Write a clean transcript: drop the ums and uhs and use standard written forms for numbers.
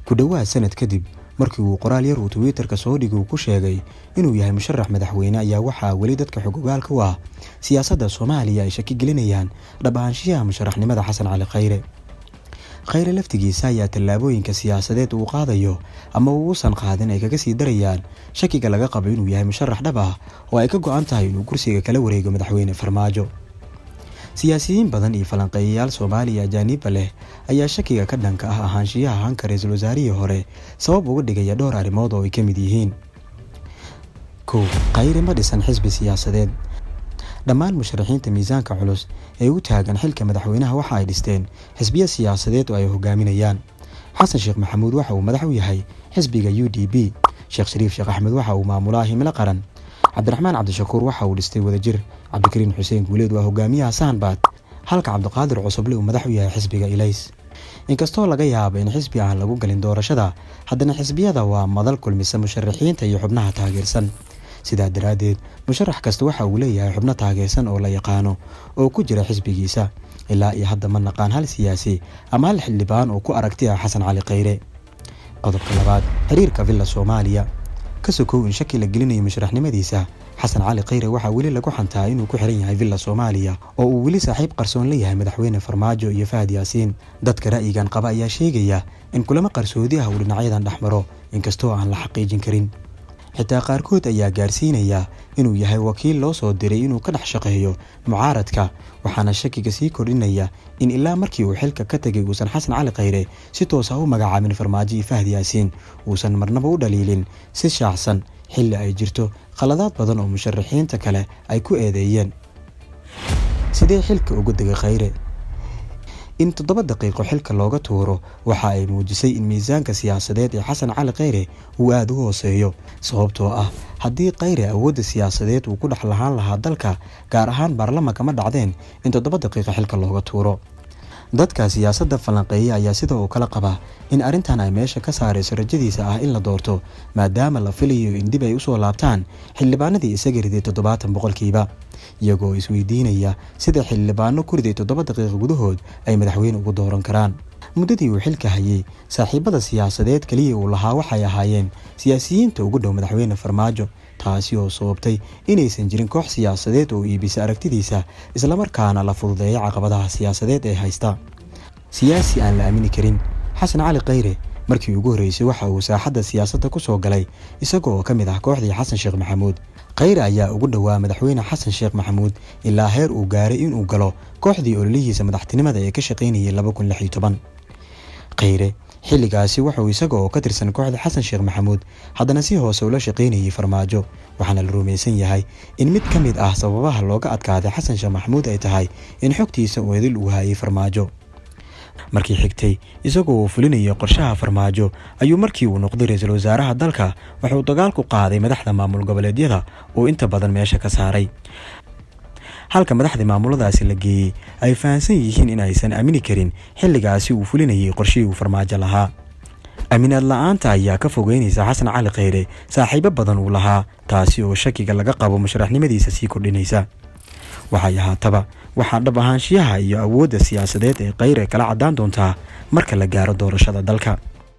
ku dhawaad sanad kadib markii uu qoraal yar uu Twitter-ka soo dhigay ku sheegay inuu yahay musharax madaxweyne ayaa waxaa weli dadka xogogaalka u ah siyaasadda Soomaaliya ay shaki gelinayaan dhabaanshiyaha musharaxnimada Xasan Cali Khayre laftigiisa ayaa tallaabooyinka siyaasadeed uu qaadayo ama uusan qaadin ay kaga sii darayaan shakiga laga qabo inuu yahay musharax dhab ah oo ay ka go'an tahay inuu kursiga kala wareego madaxweyne Farmaajo. siyaasiyiin badan iyo falanqeeyayaal Soomaaliya ajaaniba leh ayaa shakiga ka dhanka ah ahaanshiyaha hanka ra'iisul wasaarihii hore sabab uga dhigaya dhowr arrimood oo ay ka mid yihiin. Khayre ma dhisan xisbi siyaasadeed. dhammaan musharaxiinta miisaanka culus ee u taagan xilka madaxweynaha waxa ay dhisteen xisbiya siyaasadeed oo ay hogaaminayaan. Xasan Sheekh Maxamuud waxa uu madax u yahay xisbiga UDP, Sheekh Shariif Sheekh Axmed waxa uu maamulaa Himilo Qaran, Cabdiraxmaan Cabdishakuur waxa uu dhistay Wadajir, Cabdikariin Xuseen Guuleed waa hogaamiyaha Saanbaad, halka Cabdiqaadir Cusuble uu madax u yahay xisbiga Ilays. inkastoo laga yaabo in xisbi aan lagu galin doorashada, haddana xisbiyada waa madal kulmisa musharaxiinta iyo xubnaha taageersan. sidaa daraadeed musharax kasta waxa uu leeyahay xubno taageersan oo la yaqaano oo ku jira xisbigiisa. ilaa iyo hadda ma naqaan hal siyaasi ama hal xildhibaan oo ku aragti ah Xasan Cali Khayre. qodobka labaad, xiriirka Villa Soomaaliya. ka sokow in shaki la gelinayo musharaxnimadiisa, Xasan Cali Khayre waxa weli lagu xantaa inuu ku xiran yahay Villa Soomaaliya oo uu weli saaxiib qarsoon la yahay madaxweyne Farmaajo iyo Fahad Yaasiin. dadka ra'yigan qaba ayaa sheegaya in kulamo qarsoodi ah uu dhinacyadan dhexmaro inkastoo aan la xaqiijin karin. xitaa qaarkood ayaa gaarsiinaya inuu yahay wakiil loo soo diray inuu ka dhex shaqeeyo mucaaradka, waxaana shakiga sii kordhinaya in ilaa markii uu xilka ka tagay uusan Xasan Cali Khayre si toos ah u magacaabin Farmaajo iyo Fahad Yaasiin, uusan marnaba u dhaliilin si shaacsan xilli ay jirto khaladaad badan oo musharaxiinta kale ay ku eedeeyeen. sidee xilka uga degay Khayre? in 7 daqiiqo xilka looga tuuro waxa ay muujisay in miisaanka siyaasadeed ee Xasan Cali Khayre uu aad u hooseeyo, sababtoo ah haddii Khayre awoodda siyaasadeed uu ku dhex lahaan lahaa dalka, gaar ahaan baarlamaanka ma dhacdeen in 7 daqiiqo xilka looga tuuro. dadka siyaasadda falanqeeya ayaa sidoo kale qaba in arrintan ay meesha ka saarayso rajadiisa ah in la doorto, maadaama la filayo in dib ay u soo laabtaan xildhibaanadii isaga riday 70%, iyagoo isweydiinaya sida xildhibaano ku riday 7 daqiiqo gudahood ay madaxweyne ugu dooran karaan. muddadii uu xilka hayay, saaxiibada siyaasadeed kaliya uu lahaa waxay ahaayeen siyaasiyiinta ugu dhow madaxweyne Farmaajo, taasi oo sababtay inaysan jirin koox siyaasadeed oo iibisa aragtidiisa islamarkaana la fududeeyo caqabadaha siyaasadeed ee haysta. siyaasi aan la aamini karin. Xasan Cali Khayre markii ugu horeysay waxa uu saaxadda siyaasadda ku soo galay isagoo ka mid ah kooxdii Xasan Sheekh Maxamuud. Khayre ayaa ugu dhawaa madaxweyne Xasan Sheekh Maxamuud ilaa heer uu gaaray inuu galo kooxdii ololihiisa madaxtinimada ee ka shaqeynayay 2016. Khayre xilligaasi wuxuu isagoo ka tirsan kooxda Xasan Sheekh Maxamuud haddana si hoose ula shaqeynayay Farmaajo, waxaana la rumaysan yahay in mid ka mid ah sababaha looga adkaaday Xasan Sheekh Maxamuud ay tahay in xogtiisa uu idil u hayay Farmaajo. markii xigtay isagoo fulinaya qorshaha Farmaajo ayuu markii uu noqday ra'iisul wasaaraha dalka wuxuu dagaal ku qaaday madaxda maamul goboleedyada oo inta badan meesha ka saaray, halka madaxda maamuladaasi la geeyay ay fahansan yihiin in aysan aamini karin xilligaasi uu fulinayay qorshihii uu Farmaajo lahaa. aaminaad la'aanta ayaa ka fogeynaysa Xasan Cali Khayre saaxiibo badan uu lahaa, taasi oo shakiga laga qabo musharaxnimadiisa sii kordhinaysa. waxay ahaataba waxaa dhab ahaanshiyaha iyo awoodda siyaasadeed ee Khayre kala caddaan doontaa marka la gaaro doorashada dalka.